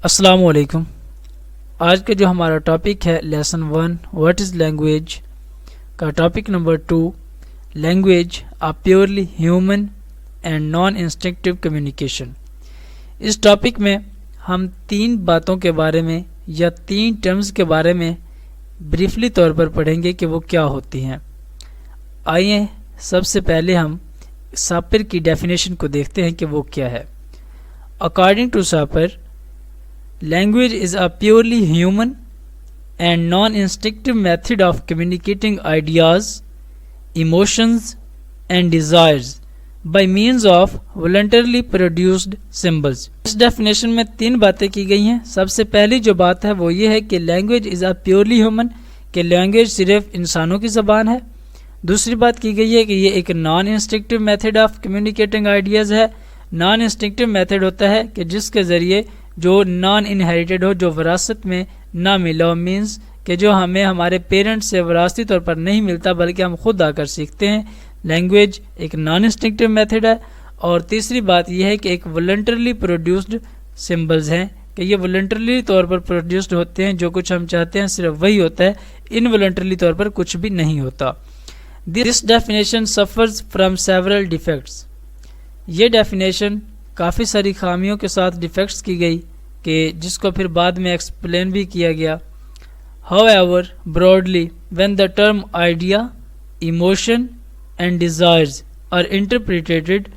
अस्सलाम वालेकुम। आज का जो हमारा टॉपिक है लेसन 1 व्हाट इज़ लैंग्वेज का topic number 2 language a purely human and non instinctive communication. इस टॉपिक में हम 3 बातों के बारे में या 3 टर्म्स के बारे में ब्रीफली तौर पर पढ़ेंगे कि वो क्या होती हैं। आइए सबसे पहले हम सापर की डेफिनेशन को देखते हैं कि वो क्या है। According to Sapir, language is a purely human and non-instinctive method of communicating ideas, emotions and desires by means of voluntarily produced symbols। इस डेफिनेशन में 3 बातें की गई हैं। सबसे पहली जो बात है वो ये है कि language is a purely human, कि लैंग्वेज सिर्फ इंसानों की ज़बान है। दूसरी बात की गई है कि ये एक non instinctive method of communicating ideas है। नॉन इंस्टिंक्टिव मेथड होता है कि जिसके ज़रिए जो नॉन इनहेरिटेड हो, जो विरासत में ना मिला हो, मीन्स कि जो हमें हमारे पेरेंट्स से विरासती तौर पर नहीं मिलता बल्कि हम खुद आकर सीखते हैं। लैंग्वेज एक नॉन इंस्टिंक्टिव मेथड है। और तीसरी बात यह है कि एक वॉलंटरली प्रोड्यूस्ड सिंबल्स हैं, कि ये वॉलंटरली तौर पर प्रोड्यूस्ड होते हैं। जो कुछ हम चाहते हैं सिर्फ वही होता है, इनवॉलंटरली तौर पर कुछ भी नहीं होता। This definition suffers from several defects. ये डेफिनेशन काफ़ी सारी खामियों के साथ डिफेक्ट्स की गई कि जिसको फिर बाद में एक्सप्लेन भी किया गया। However, broadly, when the term idea, emotion and desires are interpreted,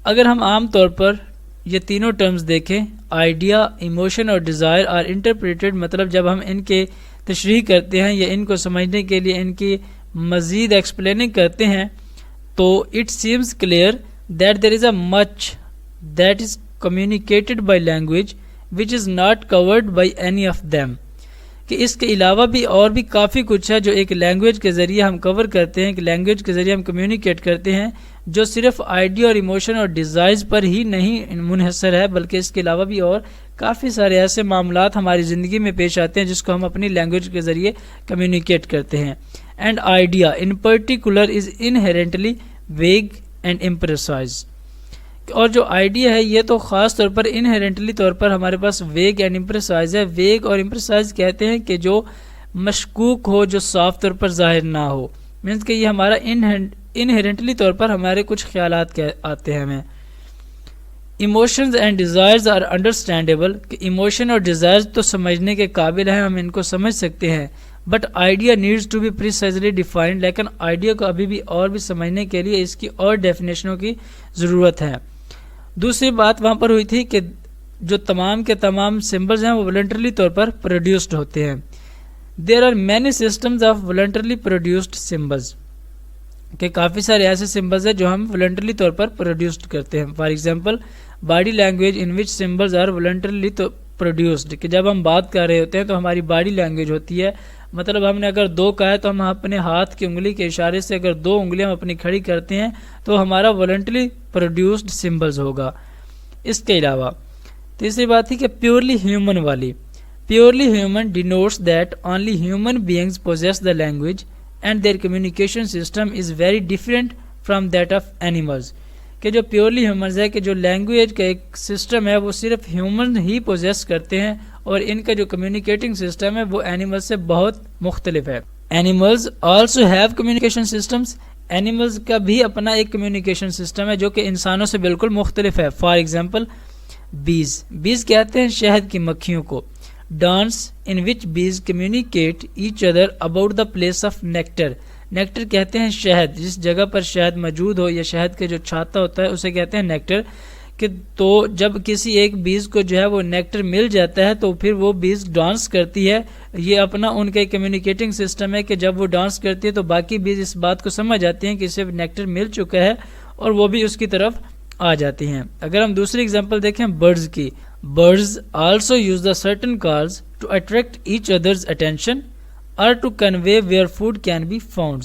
अगर हम आम तौर पर ये तीनों टर्म्स देखें, आइडिया, इमोशन और डिज़ायर आर इंटरप्रेटेड, मतलब जब हम इनके तशरीह करते हैं या इनको समझने के लिए इनकी मज़ीद एक्सप्लेनिंग करते हैं, तो it seems clear that there is a much that is communicated by language which is not covered by any of them, कि इसके अलावा भी और भी काफ़ी कुछ है जो एक लैंग्वेज के ज़रिए हम कवर करते हैं, कि लैंग्वेज के ज़रिए हम कम्युनिकेट करते हैं, जो सिर्फ आइडिया और इमोशन और डिज़ायर्स पर ही नहीं मुनहसर है, बल्कि इसके अलावा भी और काफ़ी सारे ऐसे मामलात हमारी ज़िंदगी में पेश आते हैं जिसको हम अपनी लैंग्वेज के ज़रिए कम्युनिकेट करते हैं। And idea in particular is inherently वेग एंड इम्प्रेसाइज, और जो आइडिया है ये तो ख़ास तौर पर इनहेरेंटली तौर पर हमारे पास वेग एंड इम्प्रेसाइज है। वेग और इम्प्रेसाइज कहते हैं कि जो मशकूक हो, जो साफ तौर पर ज़ाहिर ना हो, मीन्स कि ये हमारा इनहेरेंटली तौर पर हमारे कुछ ख्यालात आते हैं हमें। Emotions and desires are understandable, कि इमोशन और डिज़ायर्स तो समझने के काबिल हैं, हम इनको समझ सकते हैं। But idea needs to be precisely defined, लेकिन आइडिया को अभी भी और भी समझने के लिए इसकी और डेफिनेशनों की ज़रूरत है। दूसरी बात वहाँ पर हुई थी कि जो तमाम के तमाम सिंबल्स हैं वो वॉलंटरली तौर पर प्रोड्यूस्ड होते हैं। There are many systems of voluntarily produced symbols, के काफ़ी सारे ऐसे सिंबल्स हैं जो हम वॉलंटरली तौर पर प्रोड्यूस्ड करते हैं। For example, body language in which symbols are voluntarily तो प्रोड्यूस्ड, कि जब हम बात कर रहे होते हैं तो हमारी बॉडी लैंग्वेज होती है, मतलब हमने अगर 2 कहा है तो हम अपने हाथ की उंगली के इशारे से अगर 2 उंगलियां हम अपनी खड़ी करते हैं तो हमारा वॉलंटरी प्रोड्यूस्ड सिंबल्स होगा। इसके अलावा तीसरी बात थी कि प्योरली ह्यूमन वाली। Purely human denotes that only human beings possess the language and their communication system is very different from that of animals, कि जो प्योरली ह्यूमन्स है, कि जो लैंग्वेज का एक सिस्टम है वो सिर्फ ह्यूमन ही पोजेस करते हैं, और इनका जो कम्युनिकेटिंग सिस्टम है वो एनिमल्स से बहुत मुख्तलिफ है। Animals also have communication systems, animals का भी अपना एक कम्युनिकेशन सिस्टम है जो कि इंसानों से बिल्कुल मुख्तलिफ है। फॉर एग्जाम्पल, बीज कहते हैं शहद की मक्खियों को। डांस इन विच बीज communicate each other about the place of nectar, nectar कहते हैं शहद, जिस जगह पर शहद मौजूद हो या शहद के जो छाता होता है उसे कहते हैं नेक्टर। कि तो जब किसी एक बीज को जो है वो नेक्टर मिल जाता है तो फिर वो बीज डांस करती है। ये अपना उनका कम्युनिकेटिंग सिस्टम है कि जब वो डांस करती है तो बाकी बीज इस बात को समझ जाते हैं कि इसे नेक्टर मिल चुका है और वो भी उसकी तरफ आ जाती हैं। अगर हम दूसरी एग्जांपल देखें बर्ड्स की, birds also use the certain calls to attract each others attention और to convey where food can be found.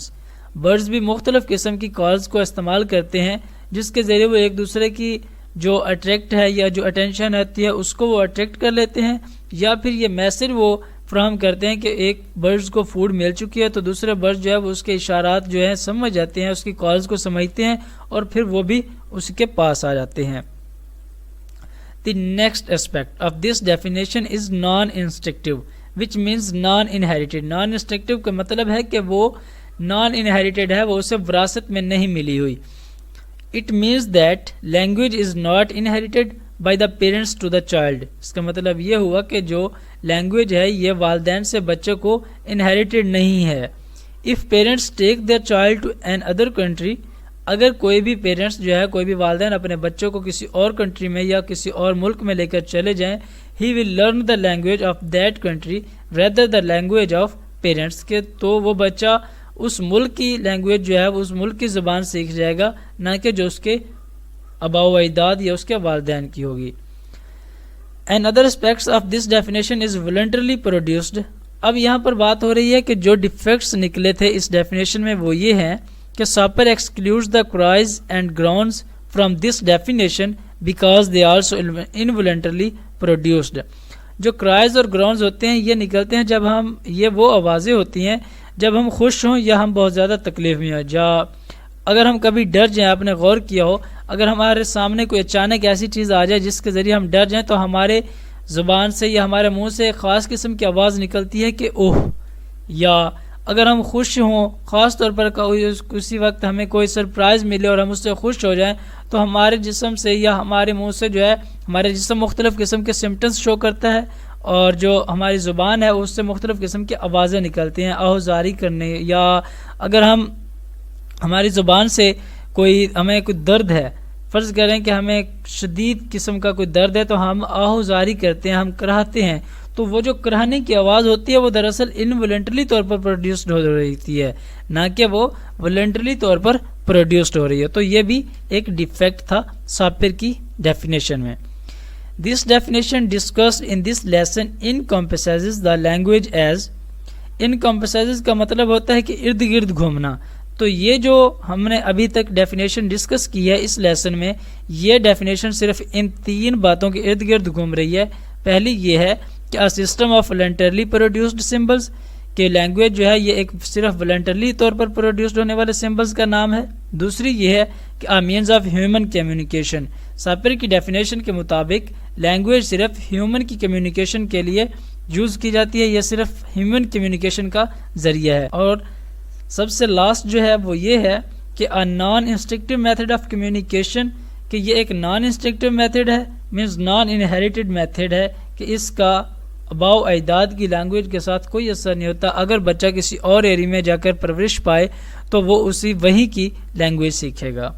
Birds भी मुख्तलिफ किस्म की कॉल्स को इस्तेमाल करते हैं जिसके ज़रिए वो एक दूसरे की जो अट्रैक्ट है या जो अटेंशन आती है उसको वो अट्रैक्ट कर लेते हैं, या फिर ये मैसेज वो फ्राहम करते हैं कि एक बर्ड्स को फूड मिल चुकी है तो दूसरे बर्ड्स जो है वो उसके इशारात जो है समझ जाते हैं, उसकी कॉल्स को समझते हैं और फिर वो भी उसके पास आ जाते हैं। The next aspect of this definition is non-instinctive, which means non-inherited. Non-instinctive کا مطلب ہے کہ وہ non-inherited ہے, وہ اسے وراثت میں نہیں ملی ہوئی. It means that language is not inherited by the parents to the child. اس کا مطلب یہ ہوا کہ جو لینگویج ہے یہ والدین سے بچے کو inherited نہیں ہے. If parents take their child to another country, اگر کوئی بھی پیرنٹس جو ہے, کوئی بھی والدین اپنے بچوں کو کسی اور کنٹری میں یا کسی اور ملک میں لے کر چلے جائیں, he will learn the language of that country rather the language of parents, کہ تو وہ بچہ اس ملک کی لینگویج جو ہے اس ملک کی زبان سیکھ جائے گا, نہ کہ جو اس کے آباء و اجداد یا اس کے والدین کی ہوگی. And other aspects of this definition is voluntarily produced. اب یہاں پر بات ہو رہی ہے کہ جو ڈیفیکٹس نکلے تھے اس ڈیفینیشن میں وہ یہ ہیں کہ Sapir excludes the cries and groans from this definition because they are also involuntarily produced. جو کرائز اور گراؤنز ہوتے ہیں یہ نکلتے ہیں جب ہم, یہ وہ آوازیں ہوتی ہیں جب ہم خوش ہوں یا ہم بہت زیادہ تکلیف میں ہوں, یا اگر ہم کبھی ڈر جائیں. آپ نے غور کیا ہو اگر ہمارے سامنے کوئی اچانک ایسی چیز آ جائے جس کے ذریعے ہم ڈر جائیں تو ہمارے زبان سے یا ہمارے منہ سے ایک خاص قسم کی آواز نکلتی ہے کہ اوہ. یا اگر ہم خوش ہوں, خاص طور پر کسی وقت ہمیں کوئی سرپرائز ملے اور ہم اس سے خوش ہو جائیں تو ہمارے جسم سے یا ہمارے منہ سے جو ہے ہمارے جسم مختلف قسم کے سمٹمز شو کرتا ہے, اور جو ہماری زبان ہے اس سے مختلف قسم کی آوازیں نکلتی ہیں آہوزاری کرنے. یا اگر ہماری زبان سے ہمیں کوئی درد ہے, فرض کریں کہ ہمیں شدید قسم کا کوئی درد ہے تو ہم آہوزاری کرتے ہیں, ہم کراہتے ہیں, تو وہ جو کراہنے کی آواز ہوتی ہے وہ دراصل انوالنٹرلی طور پر پروڈیوسڈ ہو رہی ہے, نہ کہ وہ والنٹرلی طور پر پروڈیوسڈ ہو رہی ہے. تو یہ بھی ایک ڈیفیکٹ تھا ساپر کی ڈیفینیشن میں. This definition discussed in this lesson encompasses the language as. encompasses کا مطلب ہوتا ہے کہ ارد گرد گھومنا. تو یہ جو ہم نے ابھی تک ڈیفینیشن ڈسکس کی ہے اس لیسن میں, یہ ڈیفینیشن صرف ان 3 باتوں کے ارد گرد گھوم رہی ہے. پہلی یہ ہے کہ a system of voluntarily produced symbols, کہ لینگویج جو ہے یہ ایک صرف voluntarily طور پر پروڈیوسڈ ہونے والے سمبلز کا نام ہے. دوسری یہ ہے کہ a means of human communication. Sapir کی ڈیفینیشن کے مطابق لینگویج صرف ہیومن کی کمیونیکیشن کے لیے یوز کی جاتی ہے, یہ صرف ہیومن کمیونیکیشن کا ذریعہ ہے. اور سب سے لاسٹ جو ہے وہ یہ ہے کہ a non-instinctive method of communication, کہ یہ ایک non-instinctive method ہے, means non-inherited method ہے, کہ اس کا آباء و اجداد کی لینگویج کے ساتھ کوئی اثر نہیں ہوتا. اگر بچہ کسی اور ایریا میں جا کر پرورش پائے تو وہ وہی کی لینگویج سیکھے گا.